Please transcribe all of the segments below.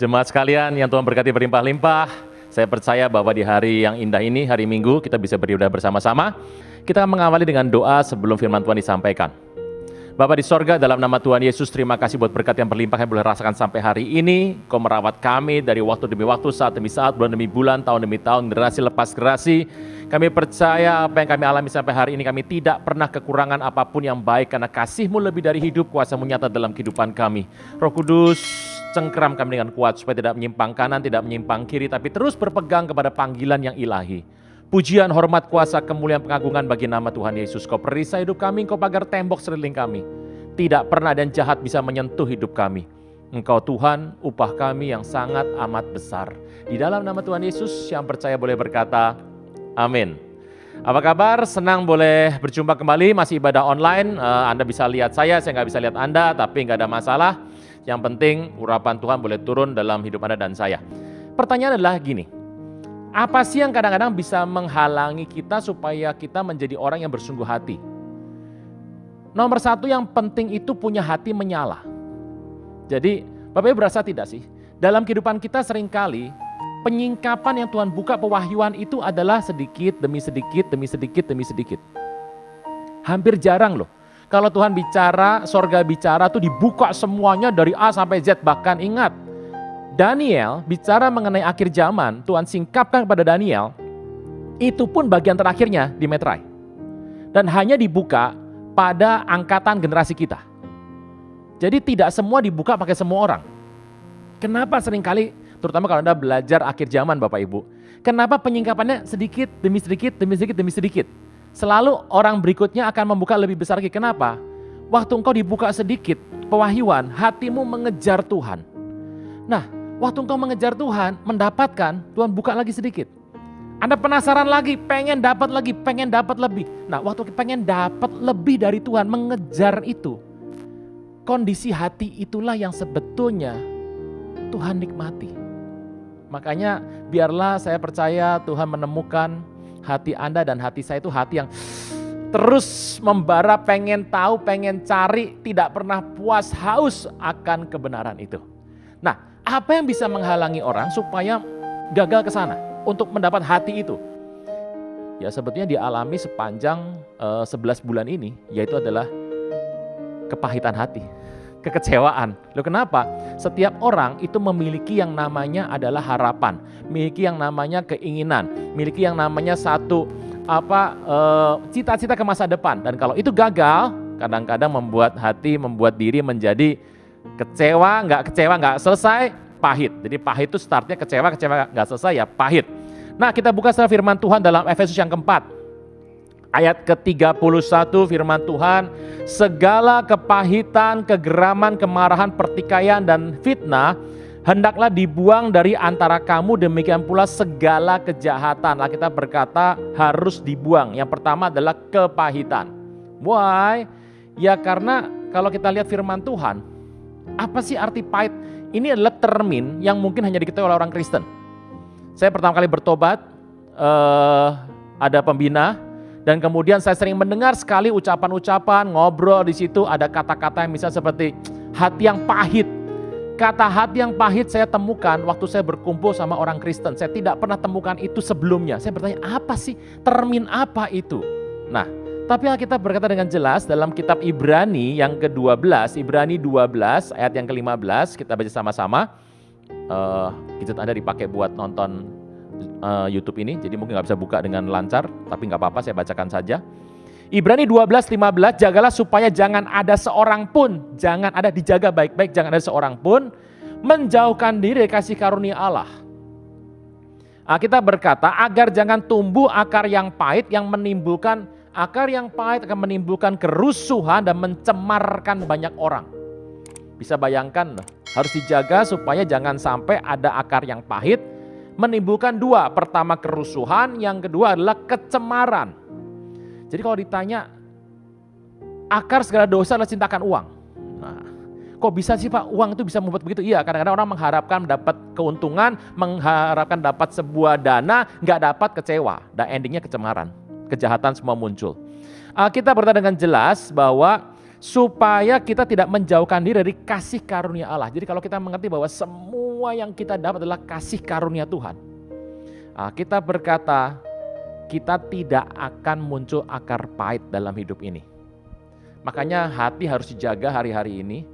Jemaat sekalian yang Tuhan berkati berlimpah-limpah, saya percaya bahwa di hari yang indah ini, hari Minggu, kita bisa beribadah bersama-sama. Kita akan mengawali dengan doa sebelum firman Tuhan disampaikan. Bapa di sorga, dalam nama Tuhan Yesus, terima kasih buat berkat yang berlimpah yang boleh rasakan sampai hari ini. Kau merawat kami dari waktu demi waktu, saat demi saat, bulan demi bulan, tahun demi tahun, generasi lepas generasi. Kami percaya apa yang kami alami sampai hari ini, kami tidak pernah kekurangan apapun yang baik, karena kasih-Mu lebih dari hidup, kuasa-Mu nyata dalam kehidupan kami. Roh Kudus, cengkeram kami dengan kuat, supaya tidak menyimpang kanan, tidak menyimpang kiri, tapi terus berpegang kepada panggilan yang ilahi. Pujian, hormat, kuasa, kemuliaan, pengagungan bagi nama Tuhan Yesus. Kau perisai hidup kami, Kau pagar tembok sekeliling kami. Tidak pernah dan jahat bisa menyentuh hidup kami. Engkau Tuhan, upah kami yang sangat amat besar. Di dalam nama Tuhan Yesus, yang percaya boleh berkata, amin. Apa kabar? Senang boleh berjumpa kembali, masih ibadah online. Anda bisa lihat saya nggak bisa lihat Anda, tapi nggak ada masalah. Yang penting urapan Tuhan boleh turun dalam hidup Anda dan saya. Pertanyaan adalah gini, apa sih yang kadang-kadang bisa menghalangi kita supaya kita menjadi orang yang bersungguh hati? Nomor satu yang penting itu punya hati menyala. Jadi Bapak Ibu berasa tidak sih? Dalam kehidupan kita seringkali penyingkapan yang Tuhan buka pewahyuan itu adalah sedikit demi sedikit demi sedikit demi sedikit. Hampir jarang loh. Kalau Tuhan bicara, sorga bicara tuh dibuka semuanya dari A sampai Z. Bahkan ingat, Daniel bicara mengenai akhir zaman, Tuhan singkapkan kepada Daniel, itu pun bagian terakhirnya di Metrai. Dan hanya dibuka pada angkatan generasi kita. Jadi tidak semua dibuka pakai semua orang. Kenapa seringkali, terutama kalau Anda belajar akhir zaman Bapak Ibu, kenapa penyingkapannya sedikit demi sedikit demi sedikit demi sedikit? Selalu orang berikutnya akan membuka lebih besar lagi. Kenapa? Waktu engkau dibuka sedikit pewahyuan, hatimu mengejar Tuhan. Nah, waktu engkau mengejar Tuhan, mendapatkan, Tuhan buka lagi sedikit. Anda penasaran lagi, pengen dapat lagi, pengen dapat lebih. Nah, waktu pengen dapat lebih dari Tuhan, mengejar itu, kondisi hati itulah yang sebetulnya Tuhan nikmati. Makanya biarlah saya percaya Tuhan menemukan hati Anda dan hati saya itu hati yang terus membara, pengen tahu, pengen cari, tidak pernah puas, haus akan kebenaran itu. Nah, apa yang bisa menghalangi orang supaya gagal ke sana untuk mendapat hati itu? Ya sebetulnya dialami sepanjang 11 bulan ini, yaitu adalah kepahitan hati, kekecewaan. Loh kenapa? Setiap orang itu memiliki yang namanya adalah harapan, memiliki yang namanya keinginan, memiliki yang namanya satu cita-cita ke masa depan. Dan kalau itu gagal, kadang-kadang membuat hati, membuat diri menjadi kecewa, nggak selesai, pahit. Jadi pahit itu startnya kecewa nggak selesai ya pahit. Nah, kita buka secara firman Tuhan dalam Efesus yang keempat. Ayat ke-31 firman Tuhan, segala kepahitan, kegeraman, kemarahan, pertikaian, dan fitnah hendaklah dibuang dari antara kamu, demikian pula segala kejahatan. Alkitab berkata harus dibuang. Yang pertama adalah kepahitan. Why? Ya karena kalau kita lihat firman Tuhan, apa sih arti pahit? Ini adalah termin yang mungkin hanya diketahui oleh orang Kristen. Saya pertama kali bertobat, ada pembina, dan kemudian saya sering mendengar sekali ucapan-ucapan, ngobrol di situ ada kata-kata yang misalnya seperti hati yang pahit. Kata hati yang pahit saya temukan waktu saya berkumpul sama orang Kristen. Saya tidak pernah temukan itu sebelumnya. Saya bertanya, apa sih? Termin apa itu? Nah, tapi Alkitab berkata dengan jelas dalam kitab Ibrani yang ke-12, Ibrani 12 ayat yang ke-15, kita baca sama-sama. Gadget Anda dipakai buat nonton YouTube ini, jadi mungkin nggak bisa buka dengan lancar, tapi nggak apa-apa, saya bacakan saja. Ibrani 12:15, jagalah supaya jangan ada seorang pun, jangan ada, dijaga baik-baik, jangan ada seorang pun menjauhkan diri dari kasih karunia Allah. Kita berkata agar jangan tumbuh akar yang pahit yang menimbulkan, akar yang pahit akan menimbulkan kerusuhan dan mencemarkan banyak orang. Bisa bayangkan, harus dijaga supaya jangan sampai ada akar yang pahit menimbulkan dua, pertama kerusuhan, yang kedua adalah kecemaran. Jadi kalau ditanya, akar segala dosa adalah cintakan uang. Nah, kok bisa sih Pak uang itu bisa membuat begitu? Iya, kadang-kadang orang mengharapkan dapat keuntungan, mengharapkan dapat sebuah dana, nggak dapat, kecewa. Dan endingnya kecemaran, kejahatan semua muncul. Kita berkata dengan jelas bahwa Supaya kita tidak menjauhkan diri dari kasih karunia Allah. Jadi kalau kita mengerti bahwa semua yang kita dapat adalah kasih karunia Tuhan, kita berkata, kita tidak akan muncul akar pahit dalam hidup ini. Makanya hati harus dijaga hari-hari ini.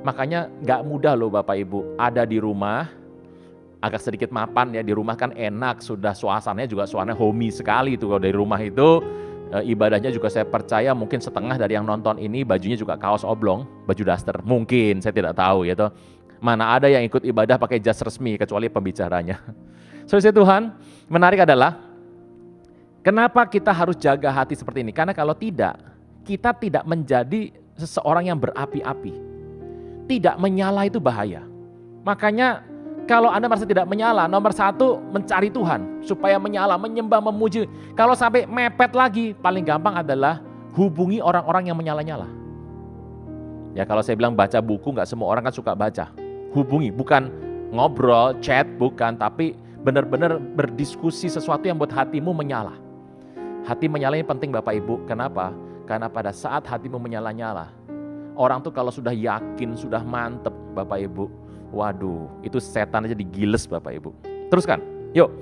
Makanya gak mudah loh Bapak Ibu, ada di rumah, agak sedikit mapan ya, di rumah kan enak, sudah suasananya juga suasana homey sekali itu. Kalau dari rumah itu, ibadahnya juga saya percaya mungkin setengah dari yang nonton ini bajunya juga kaos oblong, baju daster, mungkin, saya tidak tahu ya toh. Mana ada yang ikut ibadah pakai jas resmi kecuali pembicaranya. Saudara Tuhan, menarik adalah kenapa kita harus jaga hati seperti ini? Karena kalau tidak, kita tidak menjadi seseorang yang berapi-api. Tidak menyala itu bahaya. Makanya kalau Anda merasa tidak menyala, nomor satu mencari Tuhan supaya menyala, menyembah, memuji. Kalau sampai mepet lagi, paling gampang adalah hubungi orang-orang yang menyala-nyala. Ya kalau saya bilang baca buku, nggak semua orang kan suka baca. Hubungi, bukan ngobrol, chat, bukan, tapi benar-benar berdiskusi sesuatu yang buat hatimu menyala. Hati menyala ini penting Bapak Ibu. Kenapa? Karena pada saat hatimu menyala-nyala, orang tuh kalau sudah yakin, sudah mantep Bapak Ibu, waduh, itu setan aja digiles Bapak Ibu. Teruskan, yuk.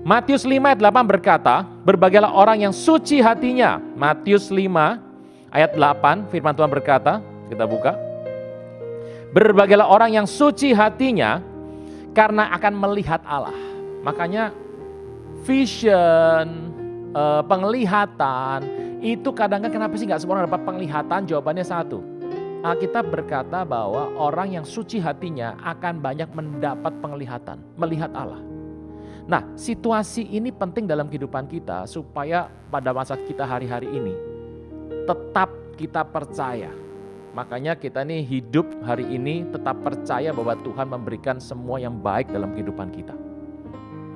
Matius 5 ayat 8 berkata, berbagailah orang yang suci hatinya. Matius 5 ayat 8, firman Tuhan berkata, kita buka. Berbagailah orang yang suci hatinya, karena akan melihat Allah. Makanya vision, penglihatan, itu kadang-kadang kenapa sih gak semua orang dapat penglihatan? Jawabannya satu. Alkitab berkata bahwa orang yang suci hatinya akan banyak mendapat penglihatan, melihat Allah. Nah, situasi ini penting dalam kehidupan kita supaya pada masa kita hari-hari ini tetap kita percaya. Makanya kita nih hidup hari ini tetap percaya bahwa Tuhan memberikan semua yang baik dalam kehidupan kita.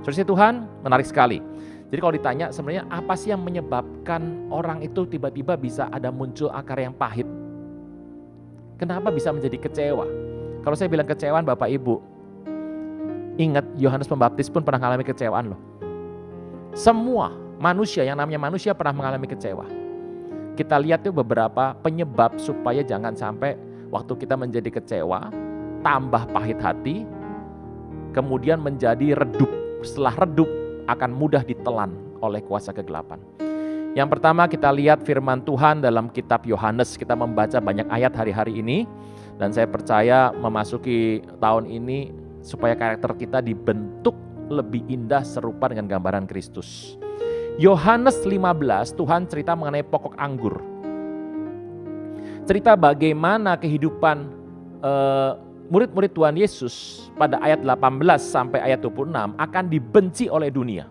Saudara Tuhan, menarik sekali. Jadi kalau ditanya sebenarnya apa sih yang menyebabkan orang itu tiba-tiba bisa ada muncul akar yang pahit? Kenapa bisa menjadi kecewa? Kalau saya bilang kecewaan Bapak Ibu, ingat Yohanes Pembaptis pun pernah mengalami kecewaan loh. Semua manusia, yang namanya manusia pernah mengalami kecewa. Kita lihat tuh beberapa penyebab supaya jangan sampai waktu kita menjadi kecewa, tambah pahit hati, kemudian menjadi redup. Setelah redup akan mudah ditelan oleh kuasa kegelapan. Yang pertama kita lihat firman Tuhan dalam kitab Yohanes. Kita membaca banyak ayat hari-hari ini. Dan saya percaya memasuki tahun ini supaya karakter kita dibentuk lebih indah serupa dengan gambaran Kristus. Yohanes 15, Tuhan cerita mengenai pokok anggur. Cerita bagaimana kehidupan murid-murid Tuhan Yesus pada ayat 18 sampai ayat 26 akan dibenci oleh dunia.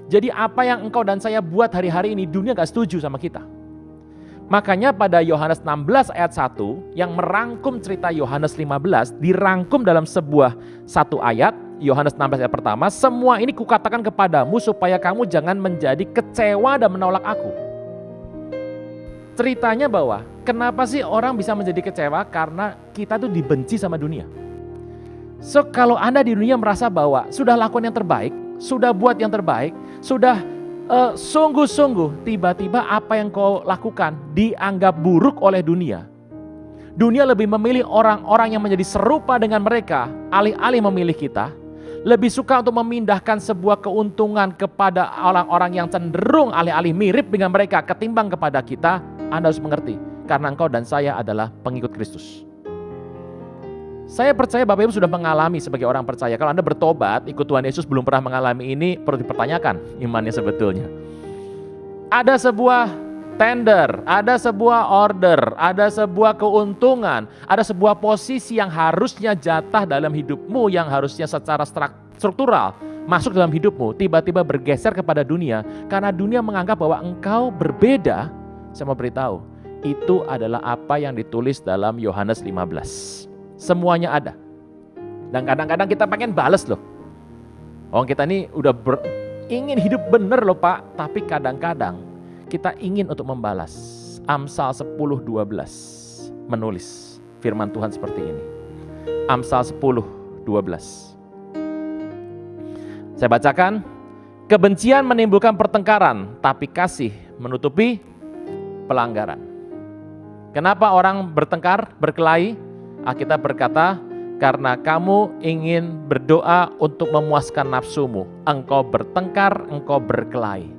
Jadi apa yang engkau dan saya buat hari-hari ini, dunia gak setuju sama kita. Makanya pada Yohanes 16 ayat 1 yang merangkum cerita Yohanes 15 dirangkum dalam sebuah satu ayat. Yohanes 16 ayat pertama, semua ini kukatakan kepadamu supaya kamu jangan menjadi kecewa dan menolak aku. Ceritanya bahwa kenapa sih orang bisa menjadi kecewa? Karena kita tuh dibenci sama dunia. So kalau Anda di dunia merasa bahwa sudah lakukan yang terbaik, sudah buat yang terbaik, sudah sungguh-sungguh, tiba-tiba apa yang kau lakukan dianggap buruk oleh dunia. Dunia lebih memilih orang-orang yang menjadi serupa dengan mereka, alih-alih memilih kita. Lebih suka untuk memindahkan sebuah keuntungan kepada orang-orang yang cenderung alih-alih mirip dengan mereka ketimbang kepada kita. Anda harus mengerti, karena engkau dan saya adalah pengikut Kristus. Saya percaya Bapak Ibu sudah mengalami sebagai orang percaya. Kalau Anda bertobat, ikut Tuhan Yesus belum pernah mengalami ini, perlu dipertanyakan imannya sebetulnya. Ada sebuah tender, ada sebuah order, ada sebuah keuntungan, ada sebuah posisi yang harusnya jatah dalam hidupmu, yang harusnya secara struktural masuk dalam hidupmu, tiba-tiba bergeser kepada dunia, karena dunia menganggap bahwa engkau berbeda. Saya mau beritahu, itu adalah apa yang ditulis dalam Yohanes 15. Semuanya ada. Dan kadang-kadang kita pengen bales loh. Kita ini udah ingin hidup bener loh Pak, tapi kadang-kadang kita ingin untuk membalas. Amsal 10:12 menulis firman Tuhan seperti ini. Amsal 10:12. Saya bacakan, kebencian menimbulkan pertengkaran, tapi kasih menutupi pelanggaran. Kenapa orang bertengkar, berkelahi? Alkitab berkata, karena kamu ingin berdoa untuk memuaskan nafsumu. Engkau bertengkar, engkau berkelahi.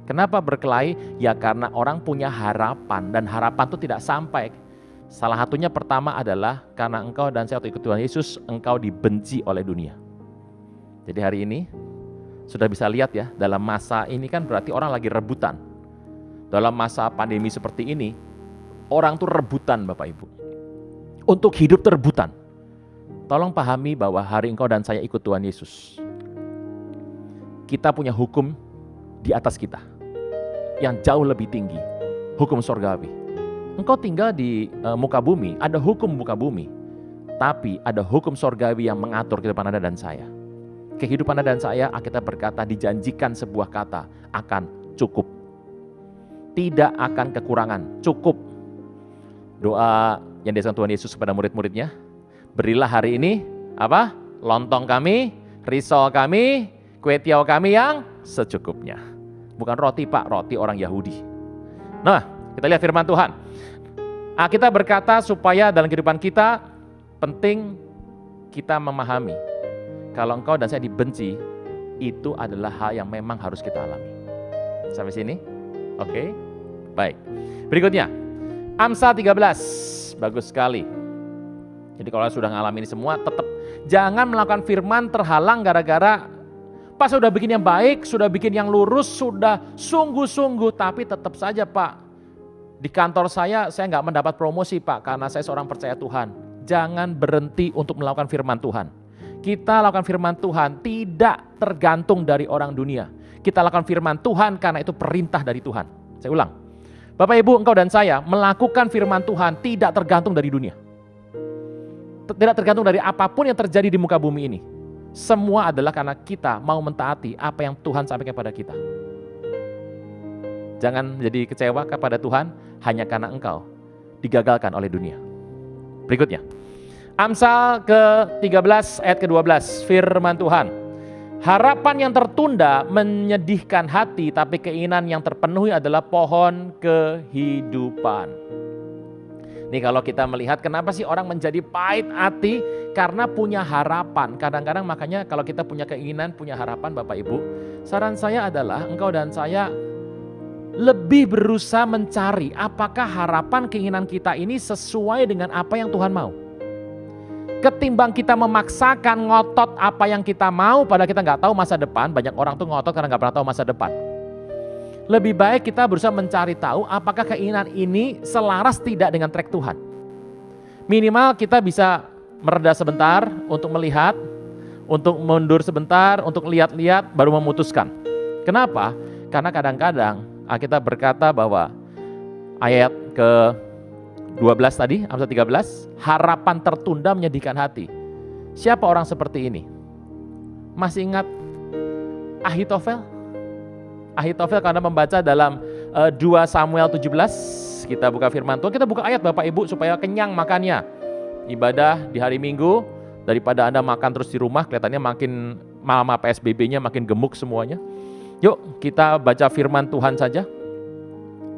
Kenapa berkelahi? Ya karena orang punya harapan, dan harapan itu tidak sampai. Salah satunya pertama adalah karena engkau dan saya waktu ikut Tuhan Yesus, engkau dibenci oleh dunia. Jadi hari ini sudah bisa lihat ya, dalam masa ini kan berarti orang lagi rebutan. Dalam masa pandemi seperti ini, orang tuh rebutan Bapak Ibu. Untuk hidup tuh rebutan. Tolong pahami bahwa hari engkau dan saya ikut Tuhan Yesus. Kita punya hukum di atas kita yang jauh lebih tinggi, hukum sorgawi. Engkau tinggal di muka bumi, ada hukum muka bumi, tapi ada hukum sorgawi yang mengatur kehidupan Anda dan saya. Kehidupan Anda dan saya, Alkitab berkata dijanjikan sebuah kata, akan cukup. Tidak akan kekurangan, cukup. Doa yang diajarkan Tuhan Yesus kepada murid-muridnya, berilah hari ini apa? Lontong kami, risol kami, kue tiaw kami yang secukupnya. Bukan roti Pak, roti orang Yahudi. Nah, kita lihat firman Tuhan. Kita berkata supaya dalam kehidupan kita penting kita memahami kalau engkau dan saya dibenci, itu adalah hal yang memang harus kita alami. Sampai sini? Oke? Baik. Berikutnya, Amsal 13. Bagus sekali. Jadi kalau sudah ngalamin ini semua, tetap jangan melakukan firman terhalang gara-gara Pak sudah bikin yang baik, sudah bikin yang lurus, sudah sungguh-sungguh, tapi tetap saja Pak, di kantor saya nggak mendapat promosi Pak, karena saya seorang percaya Tuhan. Jangan berhenti untuk melakukan firman Tuhan. Kita lakukan firman Tuhan tidak tergantung dari orang dunia. Kita lakukan firman Tuhan karena itu perintah dari Tuhan. Saya ulang, Bapak Ibu, engkau dan saya melakukan firman Tuhan tidak tergantung dari dunia. Tidak tergantung dari apapun yang terjadi di muka bumi ini. Semua adalah karena kita mau mentaati apa yang Tuhan sampaikan kepada kita. Jangan jadi kecewa kepada Tuhan hanya karena engkau digagalkan oleh dunia. Berikutnya, Amsal ke-13 ayat ke-12, firman Tuhan. Harapan yang tertunda menyedihkan hati, tapi keinginan yang terpenuhi adalah pohon kehidupan. Nih kalau kita melihat kenapa sih orang menjadi pahit hati? Karena punya harapan. Kadang-kadang makanya kalau kita punya keinginan, punya harapan Bapak Ibu, saran saya adalah engkau dan saya lebih berusaha mencari apakah harapan keinginan kita ini sesuai dengan apa yang Tuhan mau. Ketimbang kita memaksakan ngotot apa yang kita mau padahal kita nggak tahu masa depan. Banyak orang tuh ngotot karena nggak pernah tahu masa depan. Lebih baik kita berusaha mencari tahu apakah keinginan ini selaras tidak dengan track Tuhan. Minimal kita bisa mereda sebentar untuk melihat, untuk mundur sebentar, untuk lihat-lihat baru memutuskan. Kenapa? Karena kadang-kadang kita berkata bahwa ayat ke-12 tadi, Amsal 13, harapan tertunda menyedihkan hati. Siapa orang seperti ini? Masih ingat Ahitofel? Ahitofel karena membaca dalam 2 Samuel 17, kita buka firman Tuhan, kita buka ayat Bapak Ibu supaya kenyang makannya. Ibadah di hari Minggu, daripada Anda makan terus di rumah, kelihatannya makin lama PSBB-nya makin gemuk semuanya. Yuk kita baca firman Tuhan saja,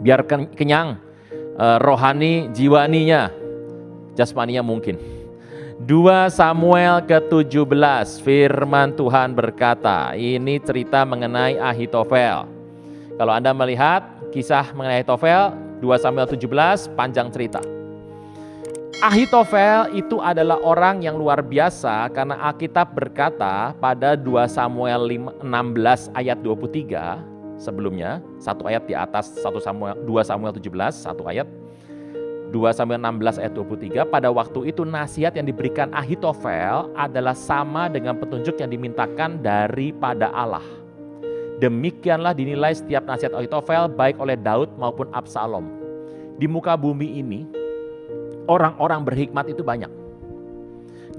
biar kenyang rohani, jiwaninya, jasmaninya mungkin. 2 Samuel ke-17, firman Tuhan berkata, ini cerita mengenai Ahitofel. Kalau Anda melihat kisah mengenai Ahitofel, 2 Samuel 17, panjang cerita. Ahitofel itu adalah orang yang luar biasa karena Alkitab berkata pada 2 Samuel 16 ayat 23, sebelumnya, satu ayat di atas 2 Samuel 17, satu ayat. 2 Samuel 16 ayat 23, pada waktu itu nasihat yang diberikan Ahitofel adalah sama dengan petunjuk yang dimintakan daripada Allah. Demikianlah dinilai setiap nasihat Ahitofel baik oleh Daud maupun Absalom. Di muka bumi ini, orang-orang berhikmat itu banyak.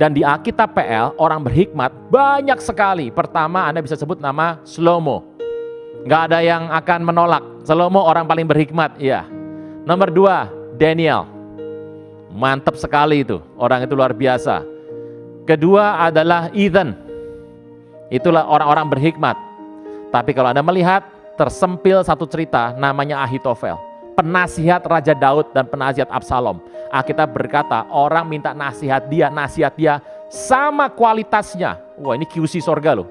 Dan di Alkitab PL, orang berhikmat banyak sekali. Pertama, Anda bisa sebut nama Salomo. Gak ada yang akan menolak. Salomo orang paling berhikmat, iya. Nomor 2, Daniel, mantap sekali itu, orang itu luar biasa. Kedua adalah Ethan, itulah orang-orang berhikmat. Tapi kalau Anda melihat, tersempil satu cerita namanya Ahitofel. penasihat Raja Daud dan penasihat Absalom. Alkitab berkata orang minta nasihat dia sama kualitasnya. Wah, ini QC sorga loh.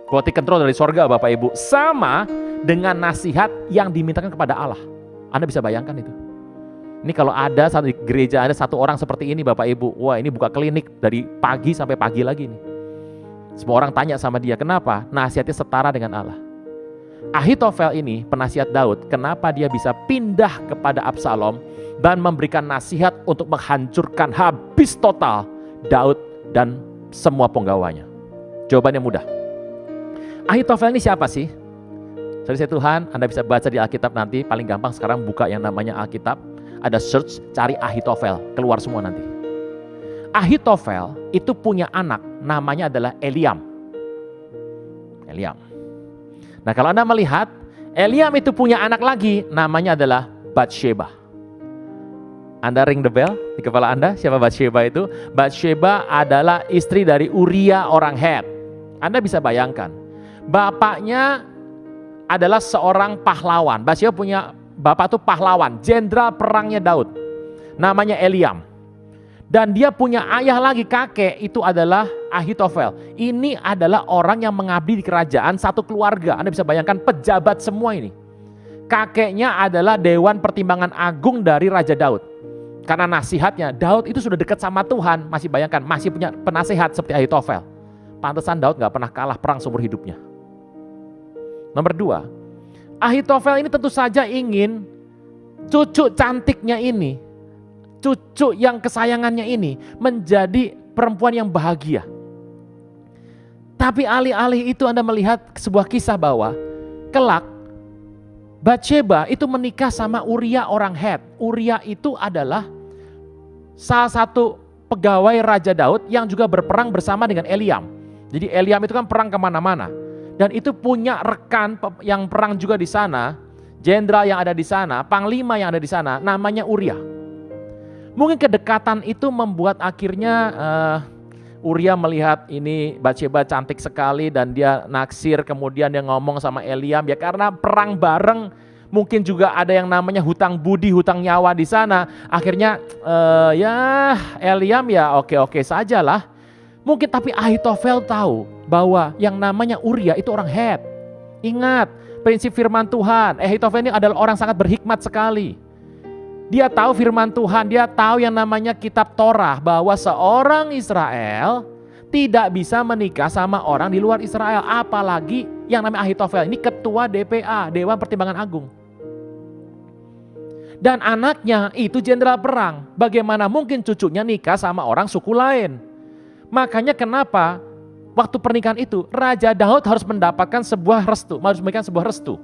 Quality control dari sorga Bapak Ibu. Sama dengan nasihat yang dimintakan kepada Allah. Anda bisa bayangkan itu. Ini kalau ada satu gereja, ada satu orang seperti ini Bapak Ibu. Wah, ini buka klinik dari pagi sampai pagi lagi nih. Semua orang tanya sama dia, kenapa? Nasihatnya setara dengan Allah. Ahitofel ini penasihat Daud, kenapa dia bisa pindah kepada Absalom dan memberikan nasihat untuk menghancurkan habis total Daud dan semua penggawanya? Jawabannya mudah. Ahitofel ini siapa sih? Saudara Tuhan, Anda bisa baca di Alkitab nanti, paling gampang sekarang buka yang namanya Alkitab, ada search, cari Ahitofel, keluar semua nanti. Ahitofel itu punya anak, namanya adalah Eliam. Nah, kalau Anda melihat, Eliam itu punya anak lagi, namanya adalah Batsheba. Anda ring the bell di kepala Anda, siapa Batsheba itu? Batsheba adalah istri dari Uria orang Het. Anda bisa bayangkan, bapaknya adalah seorang pahlawan. Batsheba punya bapak itu pahlawan, jenderal perangnya Daud. Namanya Eliam. Dan dia punya ayah lagi, kakek, itu adalah Ahitofel. Ini adalah orang yang mengabdi di kerajaan, satu keluarga. Anda bisa bayangkan pejabat semua ini. Kakeknya adalah Dewan Pertimbangan Agung dari Raja Daud. Karena nasihatnya, Daud itu sudah dekat sama Tuhan. Masih bayangkan, masih punya penasehat seperti Ahitofel. Pantesan Daud gak pernah kalah perang seumur hidupnya. Nomor 2, Ahitofel ini tentu saja ingin cucu cantiknya ini, cucu yang kesayangannya ini menjadi perempuan yang bahagia. Tapi alih-alih itu Anda melihat sebuah kisah bahwa kelak Batsheba itu menikah sama Uria orang Het. Uria itu adalah salah satu pegawai Raja Daud yang juga berperang bersama dengan Eliam. Jadi Eliam itu kan perang kemana-mana. Dan itu punya rekan yang perang juga di sana, jenderal yang ada di sana, panglima yang ada di sana, namanya Uria. Mungkin kedekatan itu membuat akhirnya Uria melihat ini Batsheba cantik sekali dan dia naksir, kemudian dia ngomong sama Eliam, ya karena perang bareng mungkin juga ada yang namanya hutang budi, hutang nyawa di sana. Akhirnya ya Eliam ya oke-oke sajalah. Mungkin tapi Ahitofel tahu bahwa yang namanya Uria itu orang Het. Ingat prinsip firman Tuhan, Ahitofel ini adalah orang sangat berhikmat sekali. Dia tahu firman Tuhan, dia tahu yang namanya kitab Torah, bahwa seorang Israel tidak bisa menikah sama orang di luar Israel. Apalagi yang namanya Ahitofel, ini ketua DPA, Dewan Pertimbangan Agung. Dan anaknya itu jenderal perang. Bagaimana mungkin cucunya nikah sama orang suku lain? Makanya kenapa waktu pernikahan itu Raja Daud harus mendapatkan sebuah restu, harus memberikan sebuah restu.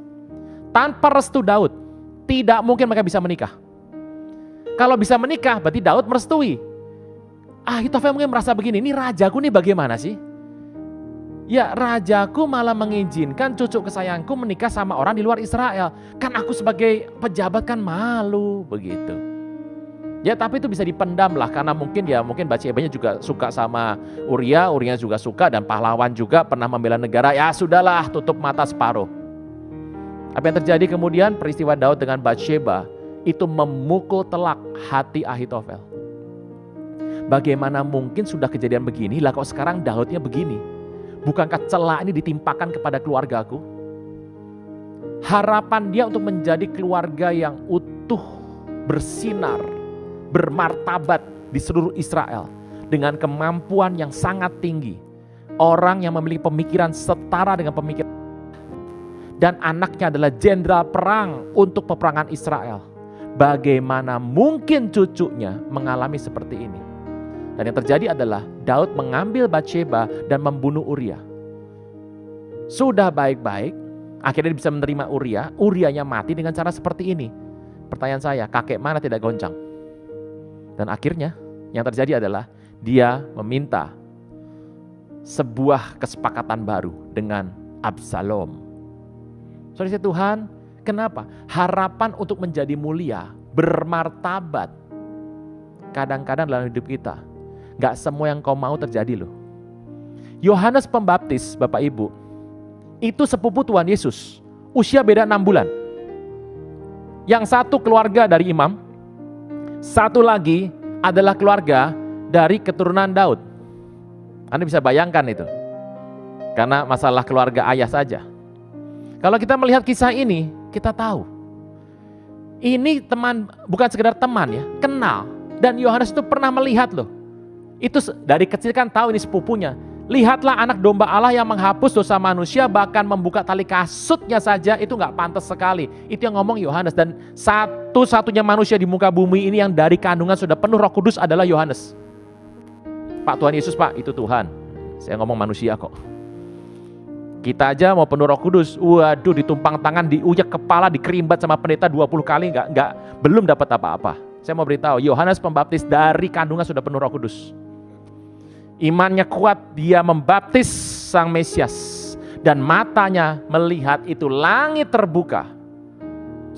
Tanpa restu Daud, tidak mungkin mereka bisa menikah. Kalau bisa menikah berarti Daud merestui. Ahitofel mungkin merasa begini, ini rajaku nih bagaimana sih? Ya rajaku malah mengizinkan cucu kesayanganku menikah sama orang di luar Israel. Kan aku sebagai pejabat kan malu begitu. Ya tapi itu bisa dipendam lah karena mungkin Batshebanya juga suka sama Uria juga suka dan pahlawan juga pernah membela negara. Ya sudahlah, tutup mata separuh. Apa yang terjadi kemudian? Peristiwa Daud dengan Batsheba itu memukul telak hati Ahitofel. Bagaimana mungkin sudah kejadian begini, lah kok sekarang Daudnya begini? Bukankah celah ini ditimpakan kepada keluargaku? Harapan dia untuk menjadi keluarga yang utuh, bersinar, bermartabat di seluruh Israel dengan kemampuan yang sangat tinggi. Orang yang memiliki pemikiran setara dengan pemikiran, dan anaknya adalah jenderal perang untuk peperangan Israel. Bagaimana mungkin cucunya mengalami seperti ini? Dan yang terjadi adalah Daud mengambil Batsheba dan membunuh Uria. Sudah baik-baik, akhirnya bisa menerima Uria. Urianya mati dengan cara seperti ini. Pertanyaan saya, kakek mana tidak goncang? Dan akhirnya yang terjadi adalah dia meminta sebuah kesepakatan baru dengan Absalom. Saudara Tuhan, kenapa? Harapan untuk menjadi mulia, bermartabat, kadang-kadang dalam hidup kita gak semua yang kau mau terjadi loh. Yohanes Pembaptis, Bapak Ibu, itu sepupu Tuhan Yesus, usia beda 6 bulan. Yang satu keluarga dari imam, satu lagi adalah keluarga dari keturunan Daud. Anda bisa bayangkan itu. Karena masalah keluarga ayah saja. Kalau kita melihat kisah ini, kita tahu. Ini teman, bukan sekedar teman ya, kenal. Dan Yohanes itu pernah melihat loh. Itu dari kecil kan tahu ini sepupunya. Lihatlah anak domba Allah yang menghapus dosa manusia, bahkan membuka tali kasutnya saja, itu gak pantas sekali. Itu yang ngomong Yohanes. Dan satu-satunya manusia di muka bumi ini yang dari kandungan sudah penuh Roh Kudus adalah Yohanes. Pak, Tuhan Yesus Pak, itu Tuhan. Saya ngomong manusia kok. Kita aja mau penuh Roh Kudus, waduh, ditumpang tangan, diuyak kepala, dikerimbat sama pendeta 20 kali, belum dapat apa-apa. Saya mau beritahu, Yohanes Pembaptis dari kandungan sudah penuh Roh Kudus. Imannya kuat, dia membaptis Sang Mesias. Dan matanya melihat itu langit terbuka.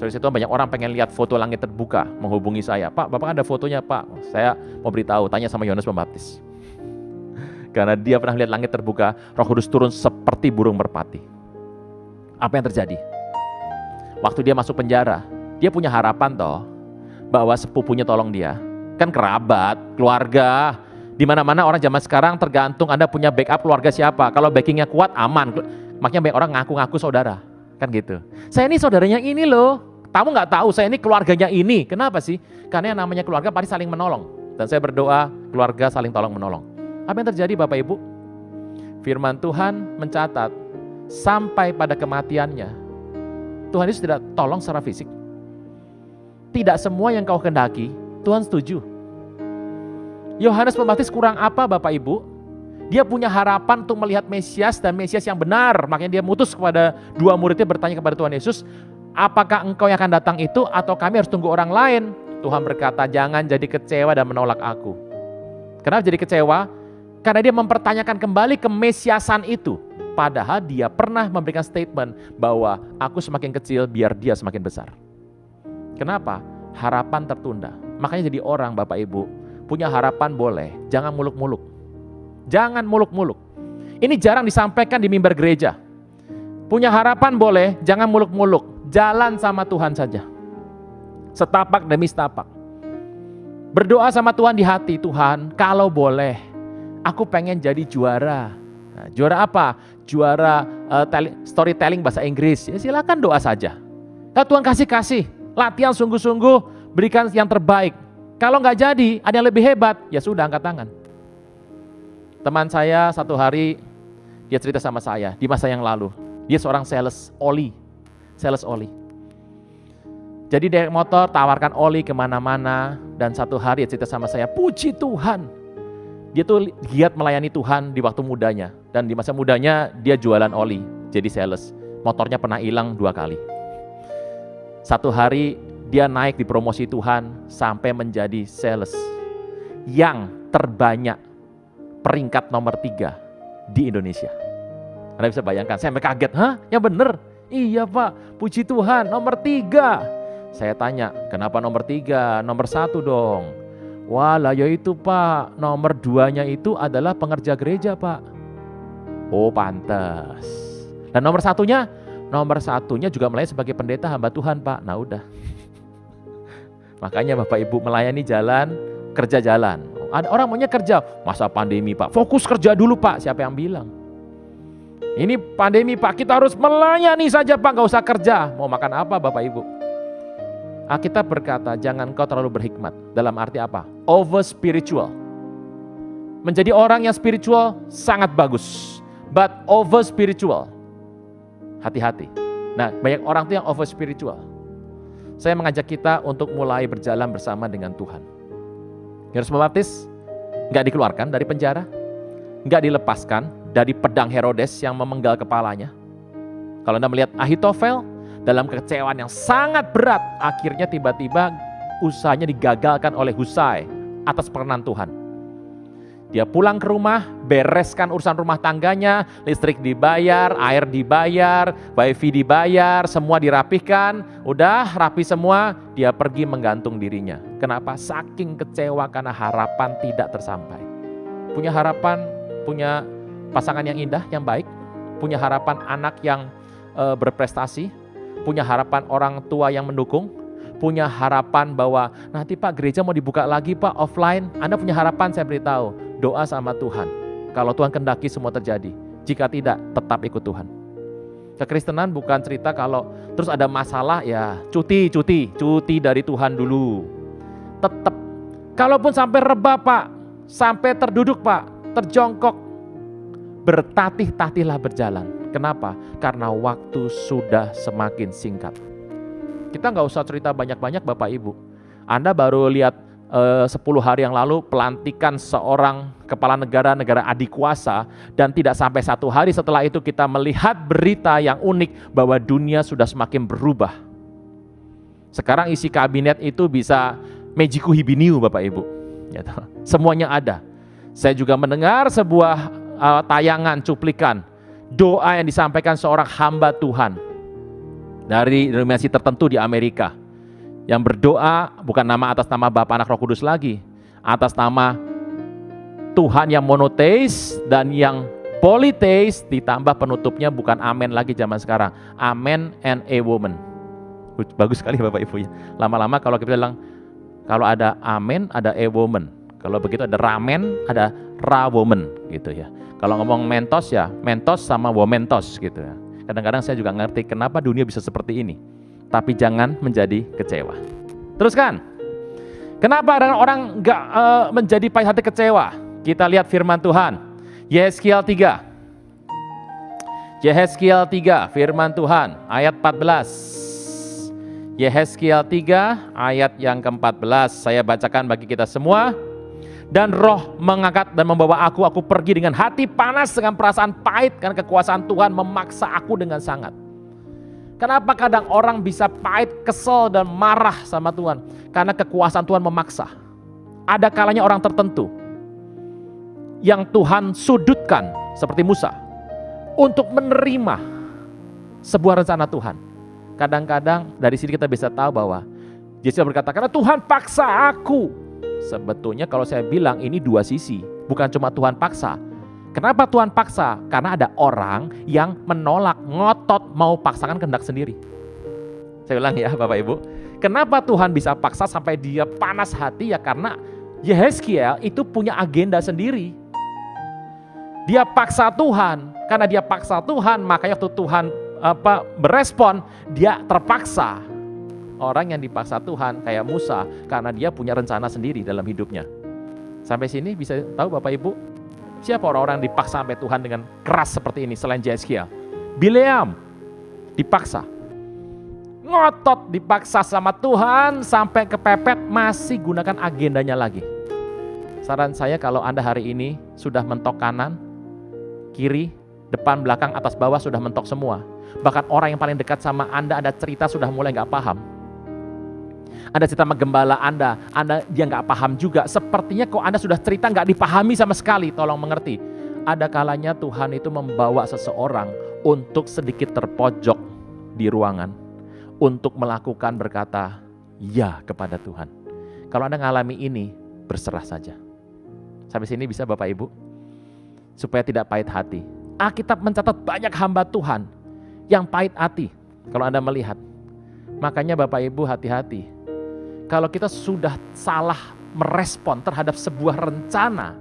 Saudara itu banyak orang pengen lihat foto langit terbuka, menghubungi saya. Pak, Bapak ada fotonya Pak? Saya mau beritahu, tanya sama Yohanes Pembaptis. Karena dia pernah lihat langit terbuka, Roh Kudus turun seperti burung merpati. Apa yang terjadi? Waktu dia masuk penjara, dia punya harapan toh, bahwa sepupunya tolong dia. Kan kerabat, keluarga. Di mana-mana orang zaman sekarang tergantung Anda punya backup keluarga siapa. Kalau backingnya kuat, aman. Makanya banyak orang ngaku-ngaku saudara. Kan gitu. Saya ini saudaranya ini loh. Kamu nggak tahu saya ini keluarganya ini. Kenapa sih? Karena yang namanya keluarga pasti saling menolong. Dan saya berdoa keluarga saling tolong menolong. Apa yang terjadi Bapak Ibu? Firman Tuhan mencatat sampai pada kematiannya Tuhan Yesus tidak tolong secara fisik. Tidak semua yang kau kehendaki Tuhan setuju. Yohanes Pembaptis kurang apa Bapak Ibu? Dia punya harapan untuk melihat Mesias dan Mesias yang benar. Makanya dia mutus kepada dua muridnya bertanya kepada Tuhan Yesus, apakah engkau yang akan datang itu atau kami harus tunggu orang lain? Tuhan berkata, jangan jadi kecewa dan menolak aku. Kenapa jadi kecewa? Karena dia mempertanyakan kembali kemesiasan itu. Padahal dia pernah memberikan statement bahwa aku semakin kecil biar dia semakin besar. Kenapa? Harapan tertunda. Makanya jadi orang Bapak Ibu, punya harapan boleh, jangan muluk-muluk. Jangan muluk-muluk. Ini jarang disampaikan di mimbar gereja. Punya harapan boleh, jangan muluk-muluk. Jalan sama Tuhan saja. Setapak demi setapak. Berdoa sama Tuhan di hati, Tuhan, kalau boleh, aku pengen jadi juara. Nah, juara apa? Juara storytelling bahasa Inggris. Ya silakan doa saja. Nah, Tuhan kasih, latihan sungguh-sungguh, berikan yang terbaik. Kalau nggak jadi, ada yang lebih hebat, ya sudah angkat tangan. Teman saya satu hari, dia cerita sama saya di masa yang lalu. Dia seorang sales oli. Jadi naik motor, tawarkan oli kemana-mana. Dan satu hari dia cerita sama saya, puji Tuhan. Dia tuh giat melayani Tuhan di waktu mudanya. Dan di masa mudanya dia jualan oli, jadi sales. Motornya pernah hilang 2 kali. Satu hari dia naik di promosi Tuhan sampai menjadi sales yang terbanyak peringkat nomor 3 di Indonesia. Anda bisa bayangkan, saya sampai kaget, hah? Ya bener? Iya Pak, puji Tuhan, nomor 3. Saya tanya, kenapa nomor 3? Nomor 1 dong. Wah lah ya itu Pak, nomor 2-nya itu adalah pengerja gereja Pak. Oh pantas. Dan nomor 1-nya? Nomor 1-nya juga melayani sebagai pendeta hamba Tuhan Pak. Nah udah. Makanya Bapak Ibu melayani jalan, kerja jalan. Ada orang maunya kerja, masa pandemi Pak, fokus kerja dulu Pak. Siapa yang bilang? Ini pandemi Pak, kita harus melayani saja Pak, gak usah kerja. Mau makan apa Bapak Ibu? Alkitab berkata, jangan kau terlalu berhikmat. Dalam arti apa? Over spiritual. Menjadi orang yang spiritual sangat bagus, but over spiritual, hati-hati. Nah, banyak orang tuh yang over spiritual. Saya mengajak kita untuk mulai berjalan bersama dengan Tuhan. Yohanes Pembaptis nggak dikeluarkan dari penjara, nggak dilepaskan dari pedang Herodes yang memenggal kepalanya. Kalau Anda melihat Ahitofel dalam kekecewaan yang sangat berat, akhirnya tiba-tiba usahanya digagalkan oleh Husai atas perkenan Tuhan. Dia pulang ke rumah, bereskan urusan rumah tangganya, listrik dibayar, air dibayar, wifi dibayar, semua dirapihkan, udah rapi semua, dia pergi menggantung dirinya. Kenapa? Saking kecewa karena harapan tidak tersampai. Punya harapan, punya pasangan yang indah, yang baik, punya harapan anak yang berprestasi, punya harapan orang tua yang mendukung, punya harapan bahwa nanti Pak gereja mau dibuka lagi Pak offline, Anda punya harapan, saya beritahu, doa sama Tuhan. Kalau Tuhan kehendaki semua terjadi. Jika tidak, tetap ikut Tuhan. Kekristenan bukan cerita kalau terus ada masalah ya cuti dari Tuhan dulu. Tetap, kalaupun sampai rebah Pak, sampai terduduk Pak, terjongkok, bertatih-tatihlah berjalan. Kenapa? Karena waktu sudah semakin singkat. Kita nggak usah cerita banyak-banyak Bapak Ibu. Anda baru lihat 10 hari yang lalu pelantikan seorang kepala negara adikuasa, dan tidak sampai 1 hari setelah itu kita melihat berita yang unik bahwa dunia sudah semakin berubah. Sekarang isi kabinet itu bisa Mejiku Hibiniu Bapak Ibu. Semuanya ada. Saya juga mendengar sebuah tayangan cuplikan doa yang disampaikan seorang hamba Tuhan dari denominasi tertentu di Amerika, yang berdoa bukan atas nama Bapa, Anak, Roh Kudus lagi, atas nama Tuhan yang monoteis dan yang politeis, ditambah penutupnya bukan amen lagi zaman sekarang, amen and a woman. Bagus sekali Bapak Ibu ya. Lama-lama kalau kita bilang, kalau ada amen ada a woman, kalau begitu ada ramen ada ra woman gitu ya. Kalau ngomong mentos ya mentos sama womentos gitu ya. Kadang-kadang saya juga ngerti kenapa dunia bisa seperti ini. Tapi jangan menjadi kecewa. Teruskan. Kenapa orang nggak menjadi pahit hati kecewa? Kita lihat firman Tuhan. Yehezkiel 3. Yehezkiel 3 firman Tuhan ayat 14. Yehezkiel 3 ayat yang ke-14. Saya bacakan bagi kita semua. Dan roh mengangkat dan membawa aku pergi dengan hati panas, dengan perasaan pahit, karena kekuasaan Tuhan memaksa aku dengan sangat. Kenapa kadang orang bisa pahit, kesel, dan marah sama Tuhan? Karena kekuasaan Tuhan memaksa. Ada kalanya orang tertentu yang Tuhan sudutkan, seperti Musa, untuk menerima sebuah rencana Tuhan. Kadang-kadang dari sini kita bisa tahu bahwa Yesus berkata, karena Tuhan paksa aku. Sebetulnya kalau saya bilang ini dua sisi, bukan cuma Tuhan paksa. Kenapa Tuhan paksa? Karena ada orang yang menolak, ngotot mau paksakan kehendak sendiri. Saya ulang ya Bapak Ibu. Kenapa Tuhan bisa paksa sampai dia panas hati? Ya karena Yehezkiel itu punya agenda sendiri. Dia paksa Tuhan, karena dia paksa Tuhan, makanya waktu Tuhan berespon, dia terpaksa. Orang yang dipaksa Tuhan kayak Musa, karena dia punya rencana sendiri dalam hidupnya. Sampai sini bisa tahu Bapak Ibu, siapa orang-orang dipaksa sampai Tuhan dengan keras seperti ini selain Yehezkiel? Bileam dipaksa, ngotot dipaksa sama Tuhan sampai kepepet, masih gunakan agendanya lagi. Saran saya kalau Anda hari ini sudah mentok kanan, kiri, depan, belakang, atas, bawah sudah mentok semua. Bahkan orang yang paling dekat sama Anda cerita sudah mulai gak paham. Anda cerita sama gembala Anda dia nggak paham juga. Sepertinya kok Anda sudah cerita nggak dipahami sama sekali. Tolong mengerti. Ada kalanya Tuhan itu membawa seseorang untuk sedikit terpojok di ruangan, untuk melakukan berkata ya kepada Tuhan. Kalau Anda ngalami ini, berserah saja. Sampai sini bisa Bapak Ibu? Supaya tidak pahit hati. Alkitab mencatat banyak hamba Tuhan yang pahit hati. Kalau Anda melihat. Makanya Bapak Ibu hati-hati. Kalau kita sudah salah merespon terhadap sebuah rencana,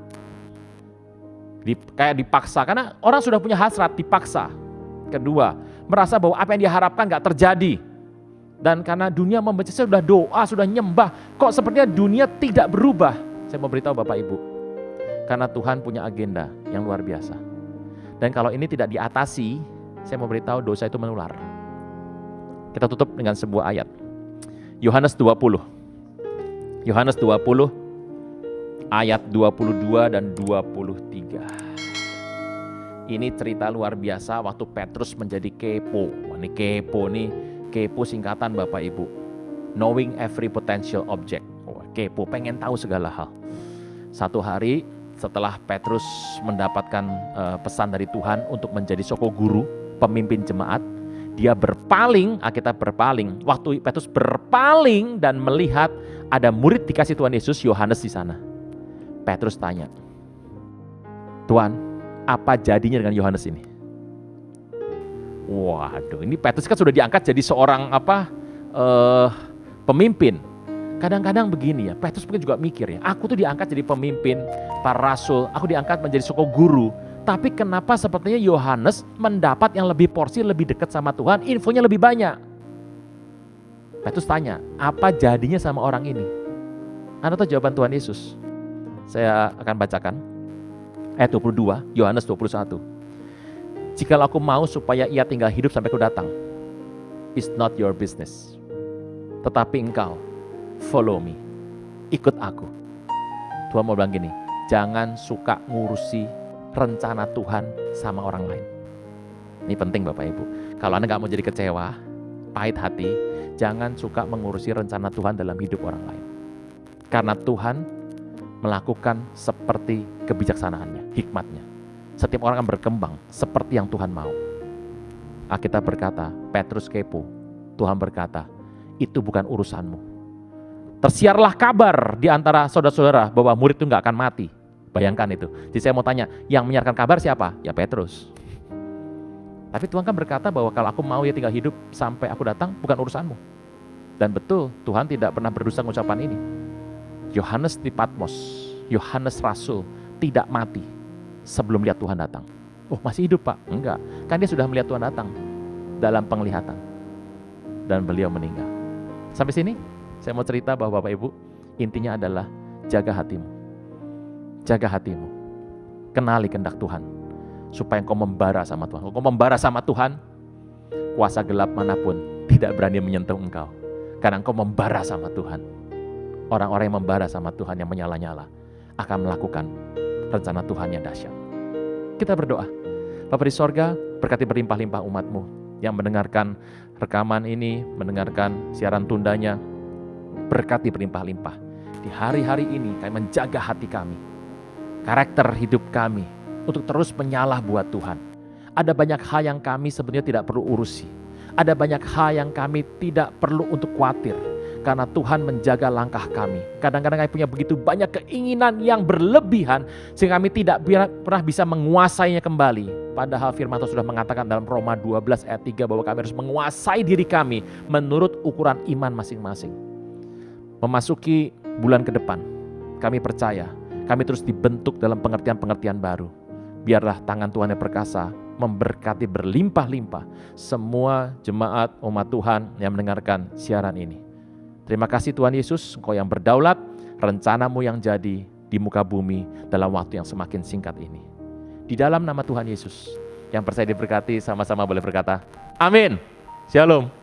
kayak dipaksa, karena orang sudah punya hasrat, dipaksa. Kedua, merasa bahwa apa yang diharapkan gak terjadi. Dan karena dunia membenci, saya sudah doa, sudah nyembah, kok sepertinya dunia tidak berubah. Saya mau beritahu Bapak Ibu, karena Tuhan punya agenda yang luar biasa. Dan kalau ini tidak diatasi, saya mau beritahu dosa itu menular. Kita tutup dengan sebuah ayat. Yohanes 20. Yohanes 20 ayat 22 dan 23. Ini cerita luar biasa waktu Petrus menjadi kepo. Ini kepo nih, kepo singkatan Bapak Ibu. Knowing every potential object. Kepo, pengen tahu segala hal. Satu hari setelah Petrus mendapatkan pesan dari Tuhan untuk menjadi soko guru, pemimpin jemaat, dia berpaling, Alkitab berpaling. Waktu Petrus berpaling dan melihat ada murid dikasih Tuhan Yesus, Yohanes di sana. Petrus tanya, Tuhan, apa jadinya dengan Yohanes ini? Waduh, ini Petrus kan sudah diangkat jadi seorang pemimpin. Kadang-kadang begini ya, Petrus mungkin juga mikir ya, aku tuh diangkat jadi pemimpin, para rasul, aku diangkat menjadi soko guru. Tapi kenapa sepertinya Yohanes mendapat yang lebih porsi, lebih dekat sama Tuhan, infonya lebih banyak. Petrus tanya, apa jadinya sama orang ini? Anda tahu jawaban Tuhan Yesus? Saya akan bacakan ayat 22, Yohanes 21. Jikalau aku mau supaya ia tinggal hidup sampai aku datang, it's not your business. Tetapi engkau, follow me, ikut aku. Tuhan mau bilang gini, jangan suka ngurusi rencana Tuhan sama orang lain. Ini penting Bapak Ibu. Kalau Anda gak mau jadi kecewa, pahit hati, jangan suka mengurusi rencana Tuhan dalam hidup orang lain. Karena Tuhan melakukan seperti kebijaksanaannya, hikmatnya. Setiap orang akan berkembang seperti yang Tuhan mau. Alkitab berkata, Petrus kepo. Tuhan berkata, itu bukan urusanmu. Tersiarlah kabar di antara saudara-saudara bahwa murid itu gak akan mati. Bayangkan itu. Jadi saya mau tanya, yang menyiarkan kabar siapa? Ya Petrus. Tapi Tuhan kan berkata bahwa kalau aku mau ya tinggal hidup sampai aku datang, bukan urusanmu. Dan betul, Tuhan tidak pernah berdusta mengucapkan ini. Yohanes di Patmos, Yohanes Rasul tidak mati sebelum lihat Tuhan datang. Oh masih hidup Pak? Enggak, kan dia sudah melihat Tuhan datang dalam penglihatan. Dan beliau meninggal. Sampai sini, saya mau cerita bahwa Bapak Ibu, intinya adalah jaga hatimu. Jaga hatimu. Kenali kehendak Tuhan. Supaya engkau membara sama Tuhan. Kalau engkau membara sama Tuhan, kuasa gelap manapun tidak berani menyentuh engkau. Karena engkau membara sama Tuhan. Orang-orang yang membara sama Tuhan, yang menyala-nyala, akan melakukan rencana Tuhan yang dahsyat. Kita berdoa. Bapa di sorga, berkati berlimpah-limpah umat-Mu yang mendengarkan rekaman ini, mendengarkan siaran tundanya. Berkati berlimpah-limpah. Di hari-hari ini kami menjaga hati kami, karakter hidup kami, untuk terus menyalah buat Tuhan. Ada banyak hal yang kami sebenarnya tidak perlu urusi. Ada banyak hal yang kami tidak perlu untuk khawatir. Karena Tuhan menjaga langkah kami. Kadang-kadang kami punya begitu banyak keinginan yang berlebihan, sehingga kami tidak pernah bisa menguasainya kembali. Padahal firman Tuhan sudah mengatakan dalam Roma 12 ayat 3 bahwa kami harus menguasai diri kami menurut ukuran iman masing-masing. Memasuki bulan ke depan, kami percaya, kami terus dibentuk dalam pengertian-pengertian baru. Biarlah tangan Tuhan yang perkasa memberkati berlimpah-limpah semua jemaat umat Tuhan yang mendengarkan siaran ini. Terima kasih Tuhan Yesus, Engkau yang berdaulat, rencanamu yang jadi di muka bumi dalam waktu yang semakin singkat ini. Di dalam nama Tuhan Yesus, yang percaya diberkati sama-sama boleh berkata, amin. Shalom.